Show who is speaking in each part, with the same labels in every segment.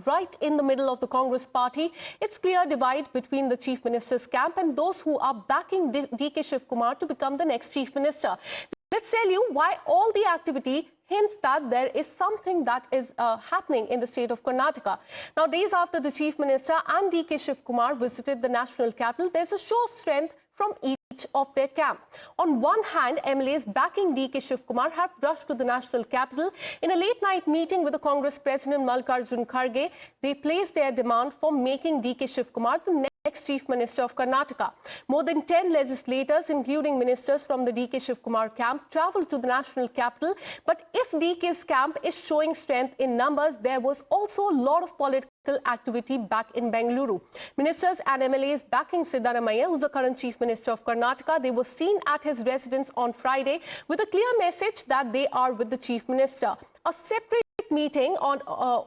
Speaker 1: right in the middle of the Congress party. It's clear divide between the Chief Minister's camp and those who are backing DK Shivakumar to become the next Chief Minister. Let's tell you why all the activity hints that there is something that is happening in the state of Karnataka. Now, days after the Chief Minister and DK Shivakumar visited the national capital, there's a show of strength from each of their camp. On one hand, MLAs backing DK Shivakumar have rushed to the national capital. In a late-night meeting with the Congress President Mallikarjun Kharge, they placed their demand for making DK Shivakumar the next Chief Minister of Karnataka. More than 10 legislators, including ministers from the DK Shivakumar camp, travelled to the national capital. But if DK's camp is showing strength in numbers, there was also a lot of political activity back in Bengaluru. Ministers and MLAs backing Siddaramaiah, who's the current Chief Minister of Karnataka, they were seen at his residence on Friday with a clear message that they are with the Chief Minister. A separate meeting on,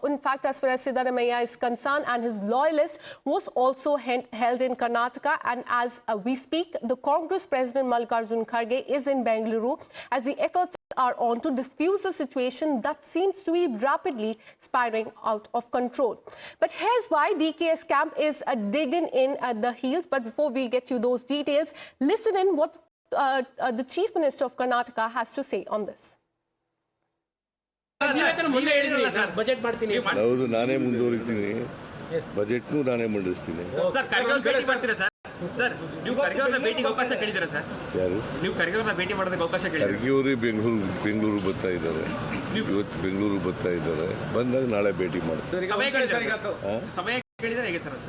Speaker 1: in fact, as far as Siddaramaiah is concerned and his loyalists, was also held in Karnataka. And as we speak, the Congress President Mallikarjun Kharge is in Bengaluru as the efforts are on to diffuse the situation that seems to be rapidly spiraling out of control. But here's why DK's camp is digging in at the heels. But before we get you those details, listen in what the Chief Minister of Karnataka has to say on this.
Speaker 2: Budget ಮಾಡ್ತೀನಿ ಹೌದು ನಾನೇ ಮುಂದುವರಿತೀನಿ budget ನಾನೇ ಮಂಡಿಸ್ತೀನಿ
Speaker 3: sir Kharge ಅವರ ಭೇಟಿ ಮಾಡ್ತೀರಾ sir sir ನೀವು ಖರ್ಗೆ ಅವರ ಭೇಟಿಗೆ ಅವಕಾಶ ಕೇಳಿದಿರಾ ಸರ್
Speaker 2: ಯಾರು
Speaker 3: ನೀವು ಖರ್ಗೆ ಅವರ ಭೇಟಿ ಮಾಡೋದಕ್ಕೆ ಅವಕಾಶ ಕೇಳಿದಿರಾ
Speaker 2: ಖರ್ಗೆ ಅವರು ಬೆಂಗಳೂರು ಬರ್ತಾ ಇದ್ದಾರೆ ಇವತ್ತು ಬೆಂಗಳೂರು ಬರ್ತಾ ಇದ್ದಾರೆ ಬಂದಾಗ ನಾಳೆ ಭೇಟಿ ಮಾಡ್ತಾರೆ
Speaker 3: ಸಮಯ ಕೇಳಿದ್ರೆ ಹೇಗೆ ಸರ್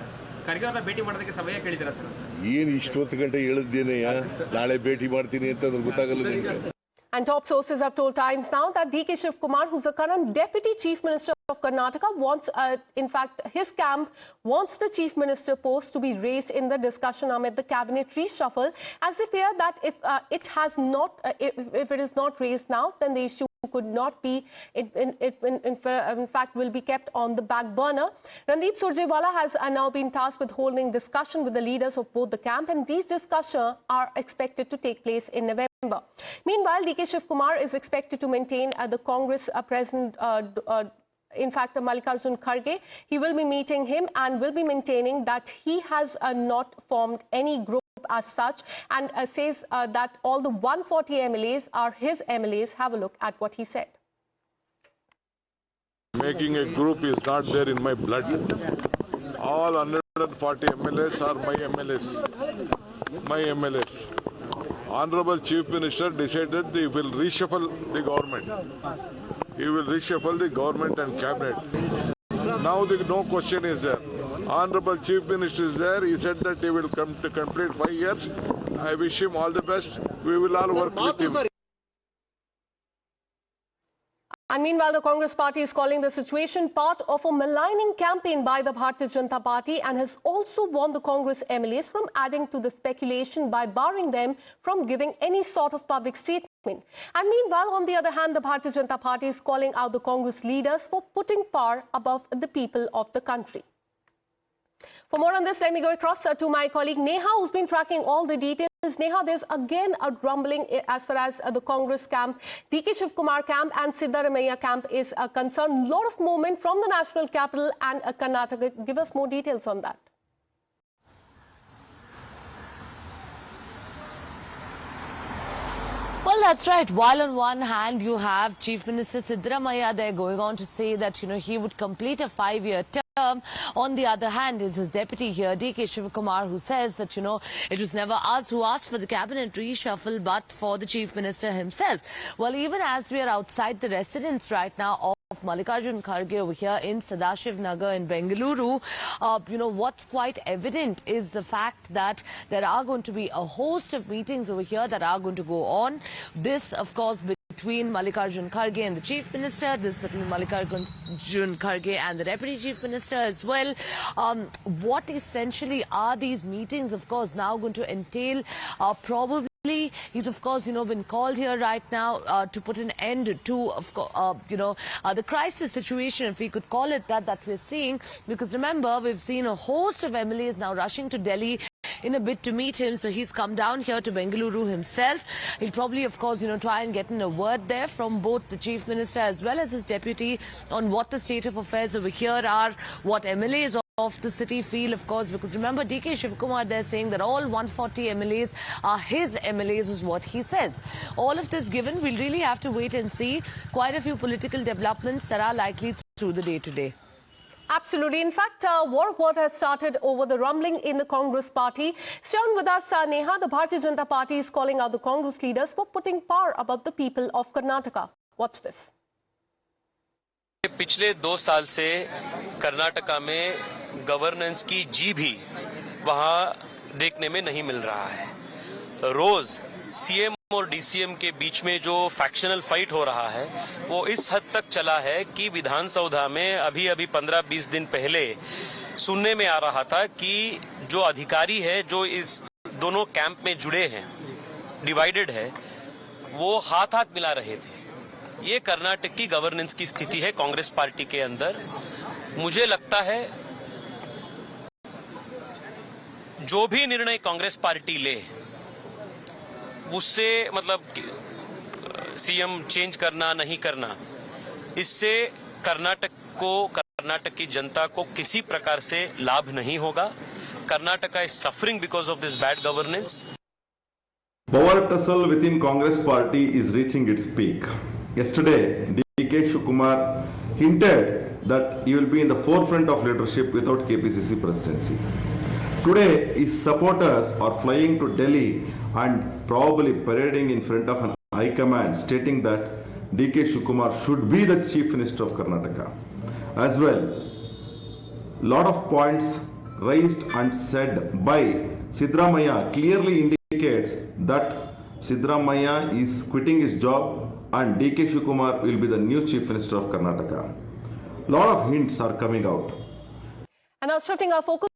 Speaker 3: ಖರ್ಗೆ ಅವರ ಭೇಟಿ ಮಾಡೋದಕ್ಕೆ ಸಮಯ ಕೇಳಿದಿರಾ ಸರ್
Speaker 2: ಏನು ಇಷ್ಟೊತ್ತು ಗಂಟೆ ಹೇಳಿದ್ದೇನೆಯಾ ನಾಳೆ ಭೇಟಿ ಮಾಡ್ತೀನಿ ಅಂತ ಅದ್ರ ಗೊತ್ತಾಗಲ್ಲ ನಿಮಗೆ.
Speaker 1: And top sources have told Times Now that DK Shivakumar, who's the current Deputy Chief Minister of Karnataka, wants, in fact, his camp wants the Chief Minister post to be raised in the discussion amid the cabinet reshuffle, as they fear that if if it is not raised now, then the issue could not be, in fact, will be kept on the back burner. Randeep Surjewala has now been tasked with holding discussion with the leaders of both the camp, and these discussions are expected to take place in November. Meanwhile, DK Shivakumar is expected to maintain the Congress President, in fact, Mallikarjun Kharge. He will be meeting him and will be maintaining that he has not formed any group as such, and says that all the 140 MLAs are his MLAs. Have a look at what he said.
Speaker 2: Making a group is not there in my blood. All 140 MLAs are my MLAs. My MLAs. Honorable Chief Minister decided he will reshuffle the government. He will reshuffle the government and cabinet. Now no question is there. Honorable Chief Minister is there. He said that he will come to complete 5 years. I wish him all the best. We will all work with him.
Speaker 1: And meanwhile, the Congress party is calling the situation part of a maligning campaign by the Bharatiya Janata Party and has also warned the Congress MLAs from adding to the speculation by barring them from giving any sort of public statement. And meanwhile, on the other hand, the Bharatiya Janata Party is calling out the Congress leaders for putting power above the people of the country. For more on this, let me go across to my colleague Neha, who's been tracking all the details. Neha, there's again a rumbling as far as the Congress camp, DK Shivakumar camp and Siddaramaiah camp is concerned. A lot of movement from the national capital and Karnataka. Give us more details on that.
Speaker 4: Well, that's right. While on one hand you have Chief Minister Siddaramaiah there going on to say that, he would complete a 5-year term. On the other hand is his deputy here, DK Shivakumar, who says that, it was never us who asked for the cabinet reshuffle, but for the Chief Minister himself. Well, even as we are outside the residence right now of Mallikarjun Kharge over here in Sadashiv Nagar in Bengaluru, what's quite evident is the fact that there are going to be a host of meetings over here that are going to go on. This, of course, between Mallikarjun Kharge and the Chief Minister, this between Mallikarjun Kharge and the Deputy Chief Minister as well. What essentially are these meetings, of course, now going to entail? Probably he's, of course, been called here right now to put an end to, the crisis situation, if we could call it that we're seeing. Because remember, we've seen a host of MLAs now rushing to Delhi in a bid to meet him. So he's come down here to Bengaluru himself. He'll probably, of course, try and get in a word there from both the Chief Minister as well as his deputy on what the state of affairs over here are, what MLAs of the city feel, of course, because remember DK Shivakumar, they're saying that all 140 MLAs are his MLAs is what he says. All of this given, we'll really have to wait and see quite a few political developments that are likely through the day today.
Speaker 1: Absolutely. In fact, war has started over the rumbling in the Congress party. Stay on with us, Neha. The Bharatiya Janata Party is calling out the Congress leaders for putting power above the people of Karnataka. Watch this.
Speaker 5: पिछले 2 साल से कर्नाटका में governance की जी भी वहां देखने में नहीं मिल रहा है। रोज सीएम और डीसीएम के बीच में जो फैक्शनल फाइट हो रहा है वो इस हद तक चला है कि विधानसभा में अभी 15-20 दिन पहले सुनने में आ रहा था कि जो अधिकारी है जो इस दोनों कैंप में जुड़े हैं, डिवाइडेड है, वो हाथ मिला रहे थे। ये कर्नाटक की गवर्नेंस की स्थिति है कांग्रेस पार्टी के अंदर। मुझे लगता है जो भी निर्णय कांग्रेस पार्टी ले उससे मतलब सीएम चेंज करना नहीं करना, इससे कर्नाटक की जनता को किसी प्रकार से लाभ नहीं होगा। Karnataka is suffering because of this bad governance.
Speaker 6: Power tussle within Congress party is reaching its peak. Yesterday, DK Shivakumar hinted that he will be in the forefront of leadership without KPCC presidency. Today, his supporters are flying to Delhi and probably parading in front of an high command stating that DK Shivakumar should be the Chief Minister of Karnataka. As well, lot of points raised and said by Siddaramaiah clearly indicates that Siddaramaiah is quitting his job and DK Shivakumar will be the new Chief Minister of Karnataka. Lot of hints are coming out.
Speaker 1: And now shifting our focus